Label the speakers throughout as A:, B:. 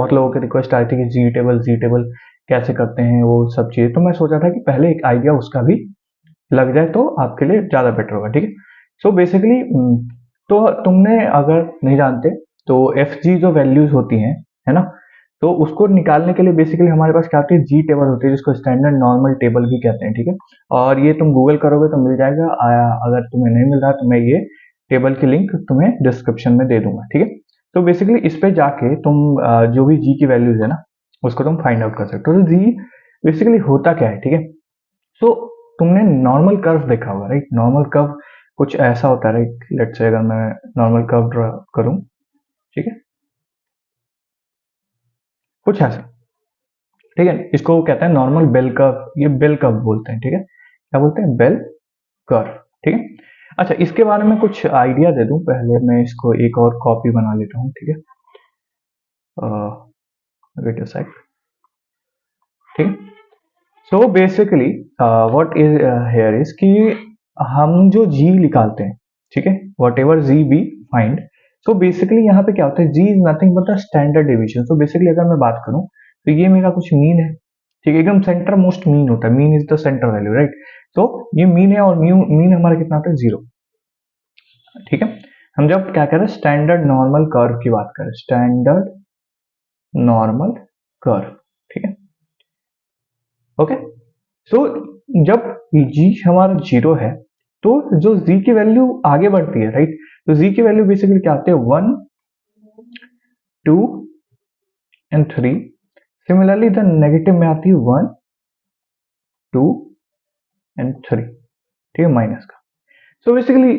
A: बहुत लोगों की रिक्वेस्ट आई थी कि जी टेबल कैसे करते हैं वो सब चीज़ें, तो मैं सोचा था कि पहले एक आइडिया उसका भी लग जाए तो आपके लिए ज़्यादा बेटर होगा, ठीक है। सो बेसिकली तो तुमने अगर नहीं जानते तो एफ जी जो वैल्यूज होती हैं, है ना, तो उसको निकालने के लिए बेसिकली हमारे पास क्या होती है, जी टेबल होती है जिसको स्टैंडर्ड नॉर्मल टेबल भी कहते हैं, ठीक है। और ये तुम गूगल करोगे तो मिल जाएगा, अगर तुम्हें नहीं मिल रहा तो मैं ये टेबल की लिंक तुम्हें डिस्क्रिप्शन में दे दूंगा, ठीक है। तो बेसिकली इस पे जाके तुम जो भी जी की वैल्यूज है ना उसको तुम फाइंड आउट कर सकते हो। तो जी बेसिकली होता क्या है, ठीक है। सो तुमने नॉर्मल कर्व देखा होगा, राइट। नॉर्मल कर्व कुछ ऐसा होता है, राइट। लेट्स से अगर मैं नॉर्मल कर्व ड्रा करूं, ठीक है, कुछ ऐसा, ठीक है। इसको कहते हैं नॉर्मल बेल कर्व, ये बेल कर्व बोलते हैं, ठीक है। क्या बोलते हैं, बेल कर्व, ठीक है। अच्छा, इसके बारे में कुछ आइडिया दे दूं, पहले मैं इसको एक और कॉपी बना लेता हूं, ठीक है। वेट अ सेक, ठीक है। So basically what is here is कि हम जो जी निकालते हैं, ठीक है, whatever G be find, so basically यहाँ पे क्या होता है, G is nothing but the standard division. So basically अगर मैं बात करूं तो ये मेरा कुछ मीन है, ठीक है, एकदम सेंटर मोस्ट मीन होता है, mean is the centre value, right. तो ये मीन है और मीन हमारा कितना होता है, 0, ठीक है। हम जब क्या करें, स्टैंडर्ड नॉर्मल कर्व की बात करें, स्टैंडर्ड नॉर्मल कर्व, ठीक है, ओके। सो जब जी हमारा 0 है तो जो z की वैल्यू आगे बढ़ती है, राइट, तो z की वैल्यू बेसिकली क्या आते हैं, 1 2 एंड 3। सिमिलरली द नेगेटिव में आती है 1 2 एंड 3, ठीक है, माइनस का। सो बेसिकली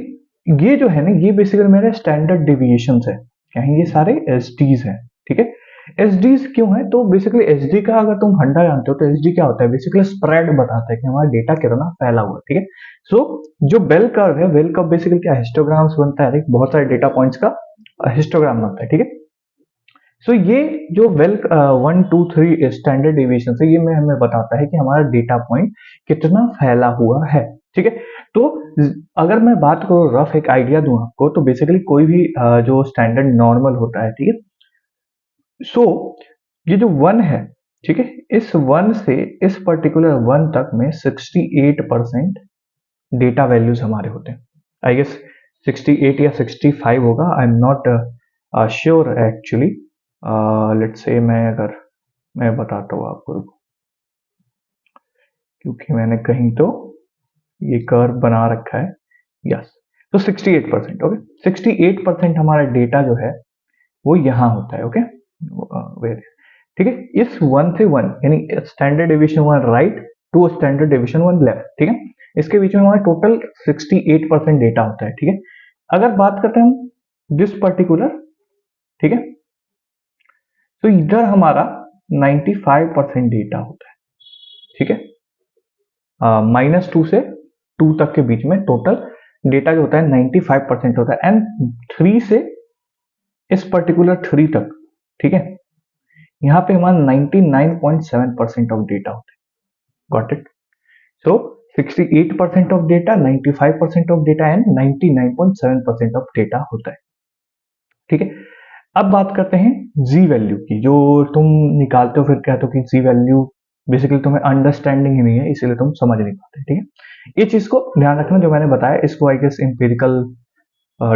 A: ये जो है ना, ये बेसिकली मेरे स्टैंडर्ड डिविएशन है, क्या है, ये सारे एस डीज है, ठीक है। एस डीज क्यों है, तो बेसिकली एस डी का अगर तुम हंडा जानते हो तो एस डी क्या होता है, बेसिकली स्प्रेड बताता है कि हमारा डेटा कितना फैला हुआ है, ठीक है। सो जो बेल कर्व है, बेल कर्व बेसिकली क्या, हिस्टोग्राम्स बनता है, बहुत सारे डेटा पॉइंट्स का हिस्टोग्राम बनता है, ठीक है। सो ये जो वेल 1 2 3 स्टैंडर्ड डिविएशन से ये में हमें बताता है कि हमारा डेटा पॉइंट कितना फैला हुआ है, ठीक है। तो अगर मैं बात करूँ, रफ एक आइडिया दूं आपको, तो बेसिकली कोई भी जो स्टैंडर्ड नॉर्मल होता है, ठीक है। सो ये जो 1 है, ठीक है, इस 1 से इस पर्टिकुलर 1 तक में 68% डेटा वैल्यूज हमारे होते हैं। आई गेस 68 या 65 होगा, I am not sure actually. Let's say मैं बताता हूँ आपको, क्योंकि मैंने कहीं तो ये कर्व बना रखा है, यस। तो 68%, ओके, 68% हमारा डेटा जो है वो यहाँ होता है, ओके, वेर, ठीक है। इस 1 से 1 यानी standard deviation 1 right to standard deviation 1 left, ठीक है, इसके बीच में हमारा टोटल 68% डेटा होता है, ठीक है। अगर बात करते हैं हम दिस पर्टिकुलर, ठीक है, तो इधर हमारा 95% डेटा होता है, ठीक है। -2 से 2 तक के बीच में टोटल डेटा जो होता है 95% होता है, एंड 3 से इस पर्टिकुलर 3 तक, ठीक है, यहाँ पे हमारा 99.7% ऑफ डेटा होता है, got it. So 68% of data, 95% of data and 99.7% of data होता है, ठीक है। अब बात करते हैं जी वैल्यू की, जो तुम निकालते हो फिर कहते हो कि जी वैल्यू बेसिकली तुम्हें अंडरस्टैंडिंग ही नहीं है, इसीलिए तुम समझ नहीं पाते, ठीक है। ये चीज को ध्यान रखना, जो मैंने बताया इसको आई गेस इंपेरिकल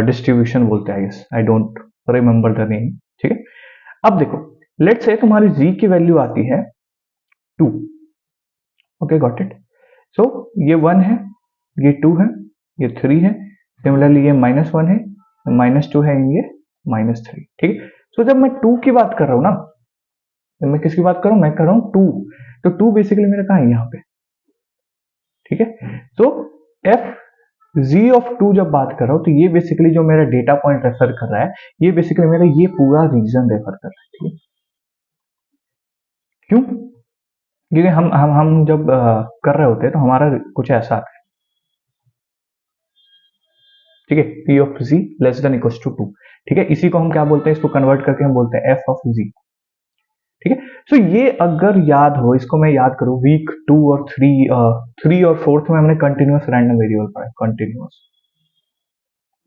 A: डिस्ट्रीब्यूशन बोलते हैं, I guess, I don't remember the name, ठीक है। अब देखो, लेट्स से तुम्हारी जी की वैल्यू आती है 2, ओके, गॉट इट। सो ये 1 है, ये 2 है, ये 3 है, सिमिलरली ये -1 है, -2 है, ये -3, ठीक है। सो जब मैं 2 की बात कर रहा हूं ना, जब मैं किसकी बात कर रहा हूं, मैं कर रहा हूं 2, तो 2 बेसिकली मेरा कहां है, यहाँ पे, ठीक है। तो एफ जी ऑफ 2 जब बात कर रहा हूं तो ये बेसिकली जो मेरा डेटा पॉइंट रेफर कर रहा है, ये बेसिकली मेरा ये पूरा रीजन रेफर कर रहा है, ठीक है। क्यों, क्योंकि हम जब कर रहे होते हैं तो हमारा कुछ ऐसा आता है, ठीक है, P of G less than equal to 2, ठीक है। इसी को हम क्या बोलते हैं, इसको कन्वर्ट करके हम बोलते हैं एफ ऑफ जी, ठीक है। सो ये अगर याद हो, इसको मैं याद करूं, वीक 2 और 3 और 4 में हमने कंटिन्यूअस रैंडम वेरिएबल पढ़ा है, कंटिन्यूअस,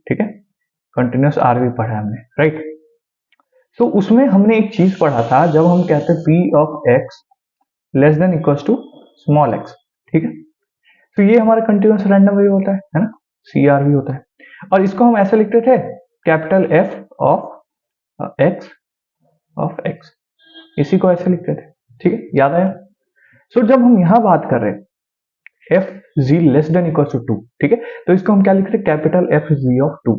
A: ठीक है, कंटिन्यूअस आर भी पढ़ा है हमने, राइट। तो उसमें हमने एक चीज पढ़ा था, जब हम कहते हैं P of X less than equals to small X, ठीक है, तो ये हमारा कंटिन्यूस रैंडम वेव होता है ना, सीआर भी होता है। और इसको हम ऐसे लिखते थे, कैपिटल एफ ऑफ एक्स, इसी को ऐसे लिखते थे, ठीक है, याद आया। सो जब हम यहां बात कर रहे हैं F G less than equal to 2, ठीक है, तो इसको हम क्या लिखते हैं, capital F G of 2,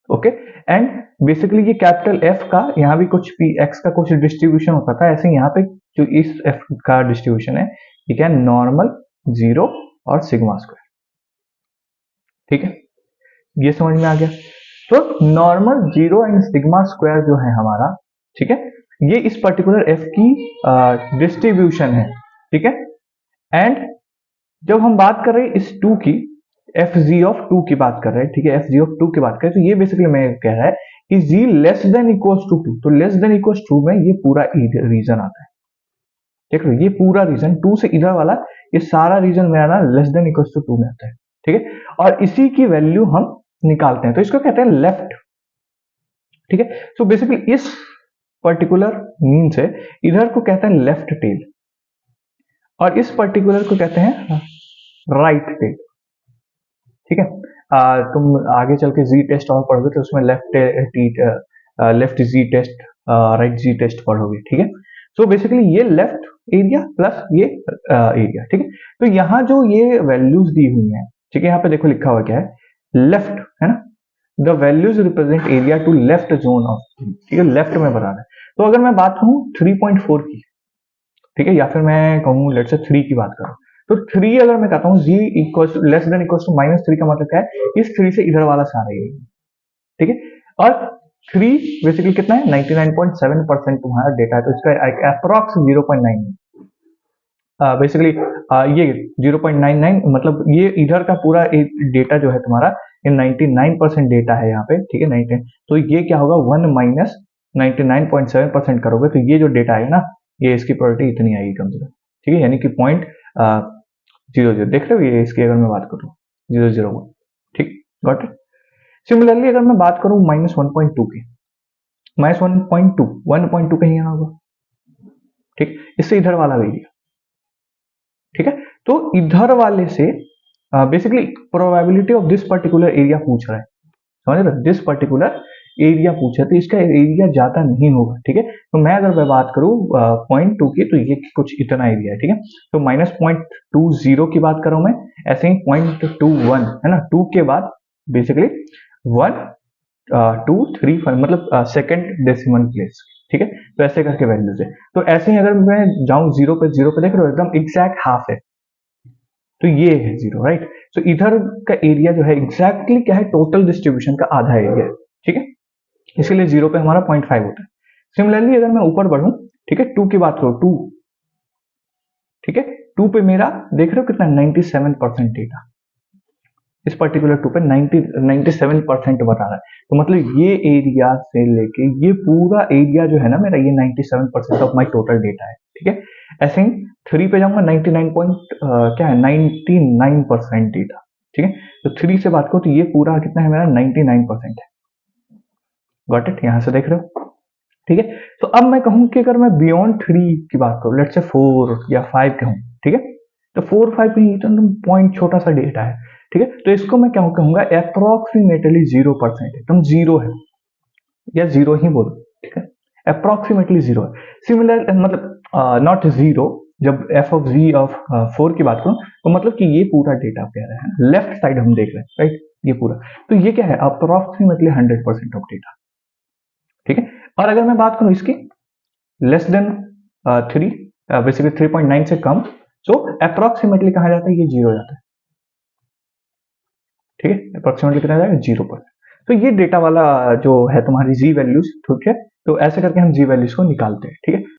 A: okay. And basically ये कैपिटल एफ का यहाँ भी कुछ पी एक्स का कुछ डिस्ट्रीब्यूशन होता था, ऐसे यहाँ पे जो इस एफ का डिस्ट्रीब्यूशन है ये क्या है, नॉर्मल, जीरो और सिग्मा स्क्वायर, ठीक है, ये समझ में आ गया। तो normal, zero and sigma square जो है हमारा, ठीक है, ये इस पर्टिकुलर एफ की डिस्ट्रीब्यूशन है, ठीक है। एंड जब हम बात कर रहे हैं इस 2 की, एफ जी ऑफ 2 की बात कर रहे हैं, ठीक है, एफ जी ऑफ 2 की बात करें, तो ये बेसिकली मैं कह रहा है कि जी लेस देन इक्वल्स टू 2, तो लेस देन इक्वल्स 2 में ये पूरा रीजन आता है, देख लो ये पूरा रीजन 2 से इधर वाला, ये सारा रीजन मेरा ना लेस देन इक्वल्स टू 2 में आता है, ठीक है, और इसी की वैल्यू हम निकालते हैं, तो इसको कहते हैं लेफ्ट, ठीक है। सो बेसिकली इस पर्टिकुलर मीन से इधर को कहते हैं लेफ्ट टेल, और इस पर्टिकुलर को कहते हैं राइट टेल, ठीक है। तुम आगे चल के जी टेस्ट और पढ़ोगे तो उसमें लेफ्ट जी टेस्ट, राइट जी टेस्ट पढ़ोगे, ठीक है। सो बेसिकली ये लेफ्ट एरिया प्लस ये एरिया, ठीक है। तो यहाँ जो ये वैल्यूज दी हुई हैं, ठीक है, यहाँ पे देखो लिखा हुआ क्या है, लेफ्ट, है ना, the values represent area to left zone of, ठीक है, लेफ्ट में बता रहा है। तो अगर मैं बात कहूँ 3.4 की, ठीक है, या फिर मैं कहूँ लेट्स से 3 की बात करूँ, तो 3 अगर मैं कहता हूँ G equals less than equals to -3 का मतलब क्या है, इस 3 से इधर वाला सारा एरिया, ठीक है। और 3 बेसिकली कितना है, 99.7% तुम्हारा डेटा है, तो इसका अप्रॉक्स 0.9 बेसिकली ये 0.99, मतलब ये इधर का पूरा डेटा जो है तुम्हारा, ये 99% डेटा है यहाँ पे, ठीक है, 99, तो ये क्या होगा, 1 माइनस 99.7% करोगे तो ये जो डेटा आएगा ना, ये इसकी प्रोबेबिलिटी इतनी आएगी कम से कम, ठीक है, यानी कि 0.00, देख रहे हो, ये इसकी अगर मैं बात करूँ 001, ठीक, गॉट इट। सिमिलरली अगर मैं बात करूँ -1.2 की, -1.2 कहीं यहाँ होगा, ठीक, इससे इधर वाला एरिया, ठीक है। तो इधर वाले से basically probability of this particular area पूछ रहा है, समझ रहे, दिस पर्टिकुलर एरिया पूछा, तो इसका एरिया ज्यादा नहीं होगा, ठीक है। तो मैं अगर मैं बात करूं 0.2 की, तो ये कुछ इतना एरिया है, ठीक है। तो -0.20 की बात कर रहा हूं मैं, ऐसे ही 0.21 है ना, 2 के बाद बेसिकली 1 2 3 5, मतलब सेकंड डेसिमल प्लेस, ठीक है। तो ऐसे करके वैल्यूज है, तो ऐसे ही अगर मैं जाऊं 0 पे देख रहे हो एकदम एग्जैक्ट हाफ है, तो ये है 0, राइट। तो इधर का एरिया जो है एग्जैक्टली क्या है, टोटल डिस्ट्रीब्यूशन का आधा एरिया है, ठीक है, इसीलिए 0 पे हमारा 0.5 होता है। सिमिलरली अगर मैं ऊपर बढ़ूं, ठीक है, 2 की बात करूं, 2, ठीक है, 2 पे मेरा देख रहे हो कितना, 97% डेटा, इस पर्टिकुलर 2 पे 97% बता रहा है, तो मतलब ये एरिया से लेके ये पूरा एरिया जो है ना मेरा, ये 97% ऑफ माई टोटल डेटा है, ठीक है। ऐसे ही 3 पे जाऊंगा, 99 क्या है, 99% डेटा, ठीक है। तो 3 से बात करो तो ये पूरा कितना है मेरा, 99% है, गॉट इट, यहां से देख रहे हो, ठीक है। तो अब मैं कहूं कि अगर मैं बियॉन्ड 3 की बात करूं, लेट्स से 4 या 5 कहूं, ठीक है, तो 4 5 में तो पॉइंट छोटा सा डेटा है, ठीक है, तो इसको मैं क्या कहूंगा, अप्रोक्सीमेटली 0% है, तुम 0 है या 0 ही बोलो, ठीक है, अप्रोक्सीमेटली 0 है। सिमिलर मतलब नॉट 0, जब एफ ऑफ जी ऑफ 4 की बात करूं, तो मतलब कि ये पूरा डेटा कह रहा है, लेफ्ट साइड हम देख रहे हैं, राइट, ये पूरा, तो ये क्या है, अप्रोक्सीमेटली 100% ऑफ डेटा, ठीक है। और अगर मैं बात करूं इसकी लेस देन 3, बेसिकली 3.9 से कम, सो अप्रोक्सीमेटली कहा जाता है, ये 0 जाता है, ठीक है, अप्रोक्सीमेटली कितना जाएगा, 0%। तो ये डेटा वाला जो है तुम्हारी जी वैल्यूज, ठीक है, तो ऐसे करके हम जी वैल्यूज को निकालते हैं, ठीक है।